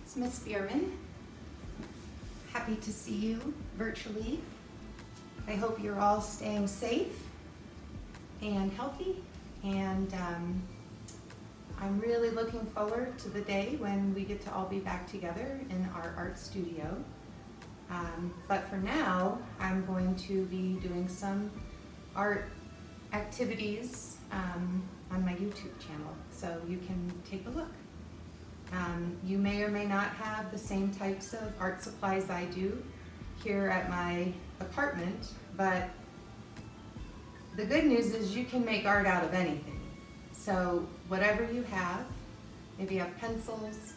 It's Miss Bierman. Happy to see you virtually. I hope you're all staying safe and healthy, and I'm really looking forward to the day when we get to all be back together in our art studio. But for now, I'm going to be doing some art activities on my YouTube channel, so you can take a look. You may or may not have the same types of art supplies I do here at my apartment, but the good news is you can make art out of anything. So whatever you have, maybe you have pencils,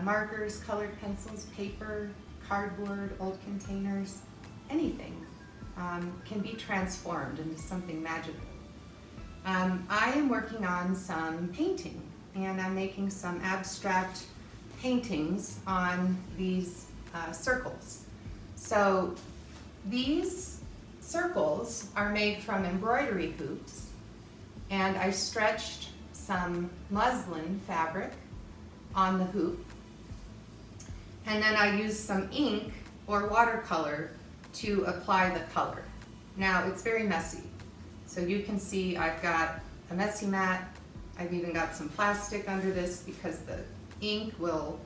markers, colored pencils, paper, cardboard, old containers, anything can be transformed into something magical. I am working on some painting, and I'm making some abstract paintings on these circles. So these circles are made from embroidery hoops, and I stretched some muslin fabric on the hoop, and then I used some ink or watercolor to apply the color. Now it's very messy, so you can see I've got a messy mat. I've even got some plastic under this because the ink will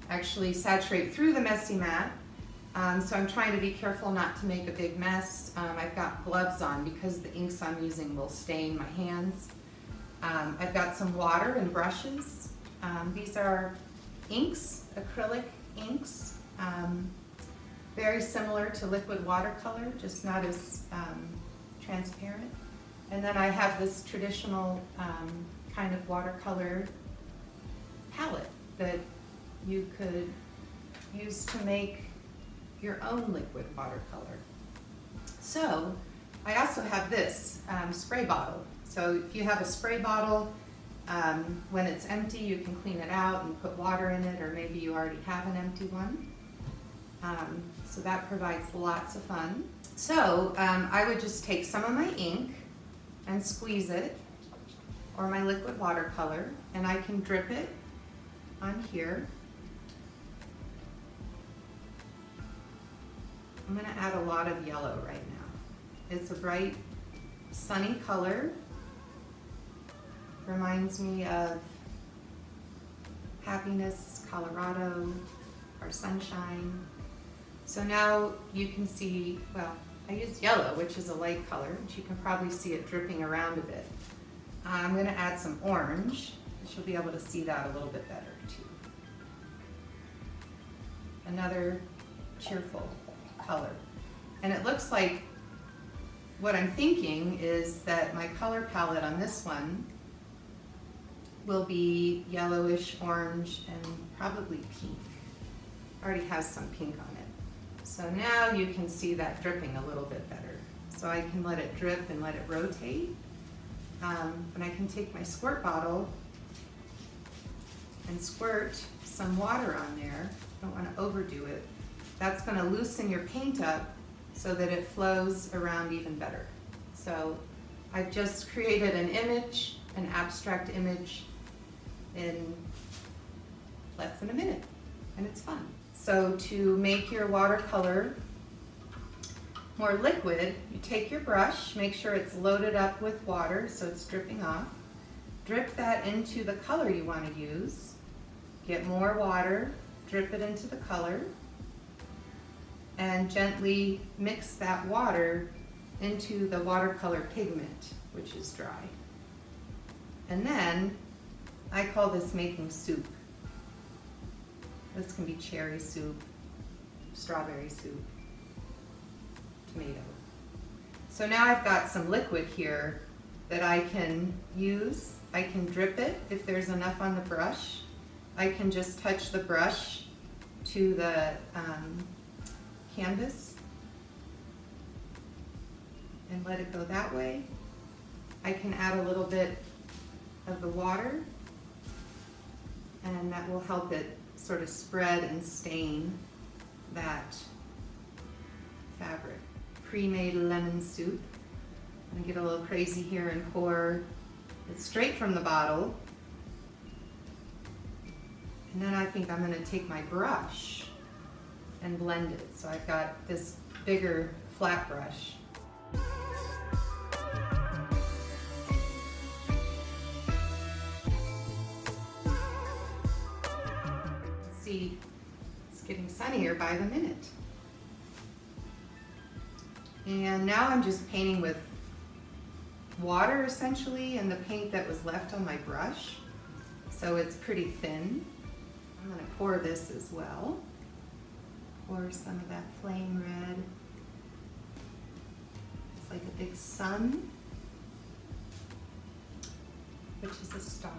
actually saturate through the messy mat. So I'm trying to be careful not to make a big mess. I've got gloves on because the inks I'm using will stain my hands. I've got some water and brushes. These are inks, acrylic inks, very similar to liquid watercolor, just not as transparent. And then I have this traditional kind of watercolor palette that you could use to make your own liquid watercolor. So I also have this spray bottle. So if you have a spray bottle, when it's empty, you can clean it out and put water in it, or maybe you already have an empty one. So that provides lots of fun. So I would just take some of my ink and squeeze it, or my liquid watercolor, and I can drip it on here. I'm going to add a lot of yellow right now. It's a bright, sunny color. Reminds me of happiness, Colorado, or sunshine. So now you can see, well, I used yellow, which is a light color, but you can probably see it dripping around a bit. I'm going to add some orange, which you'll be able to see that a little bit better too. Another cheerful color. And it looks like what I'm thinking is that my color palette on this one will be yellowish, orange, and probably pink. Already has some pink on it. So now you can see that dripping a little bit better. So I can let it drip and let it rotate. And I can take my squirt bottle and squirt some water on there. Don't want to overdo it. That's going to loosen your paint up so that it flows around even better. So I've just created an image, an abstract image, in less than a minute, and it's fun. So to make your watercolor more liquid, you take your brush, make sure it's loaded up with water so it's dripping off. Drip that into the color you want to use. Get more water, drip it into the color, and gently mix that water into the watercolor pigment, which is dry. And then I call this making soup. This can be cherry soup, strawberry soup, tomato. So now I've got some liquid here that I can use. I can drip it if there's enough on the brush. I can just touch the brush to the canvas and let it go that way. I can add a little bit of the water, and that will help it sort of spread and stain that fabric. Pre-made lemon soup. I'm gonna get a little crazy here and pour it straight from the bottle And then I think I'm gonna take my brush and blend it. So I've got this bigger flat brush. See, it's getting sunnier by the minute. And now I'm just painting with water essentially, and the paint that was left on my brush. So it's pretty thin. I'm gonna pour this as well. Pour some of that flame red. It's like a big sun, which is a star.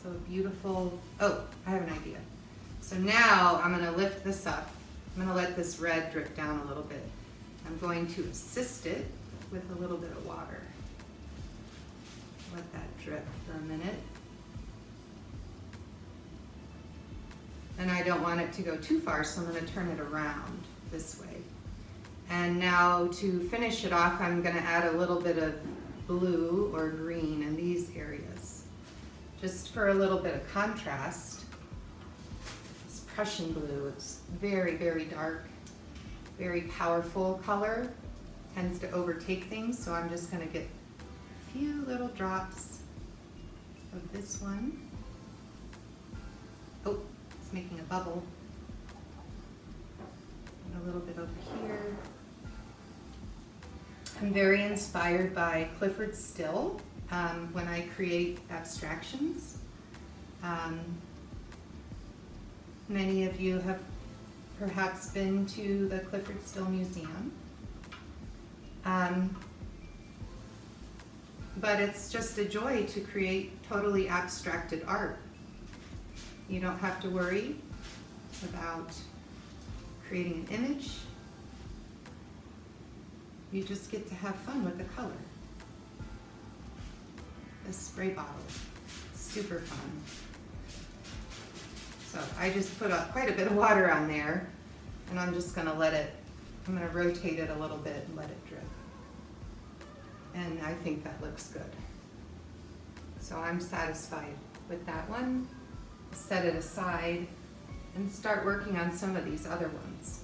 So a beautiful, oh, I have an idea. So now I'm gonna lift this up. I'm gonna let this red drip down a little bit. I'm going to assist it with a little bit of water. Let that drip for a minute. And I don't want it to go too far, so I'm going to turn it around this way. And now to finish it off, I'm going to add a little bit of blue or green in these areas, just for a little bit of contrast. This Prussian blue, it's very, very dark, very powerful color, tends to overtake things, so I'm just going to get a few little drops of this one. Oh, it's making a bubble. And a little bit over here. I'm very inspired by Clifford Still when I create abstractions. Many of you have perhaps been to the Clifford Still Museum. But it's just a joy to create totally abstracted art. You don't have to worry about creating an image. You just get to have fun with the color. This spray bottle, super fun. So I just put quite a bit of water on there, and I'm just gonna I'm gonna rotate it a little bit and let it drip. And I think that looks good. So I'm satisfied with that one. Set it aside and start working on some of these other ones.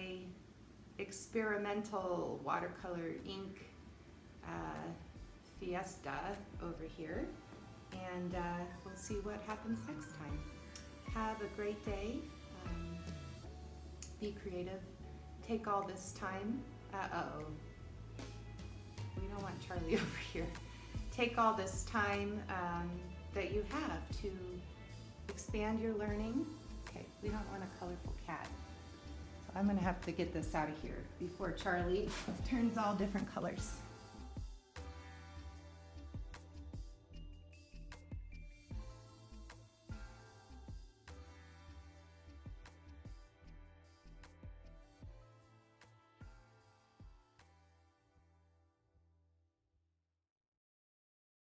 my experimental watercolor ink fiesta over here, and we'll see what happens next time. Have a great day. Be creative. Take all this time. Uh-oh. We don't want Charlie over here. Take all this time that you have to expand your learning. Okay, we don't want a colorful cat. So I'm gonna have to get this out of here before Charlie turns all different colors.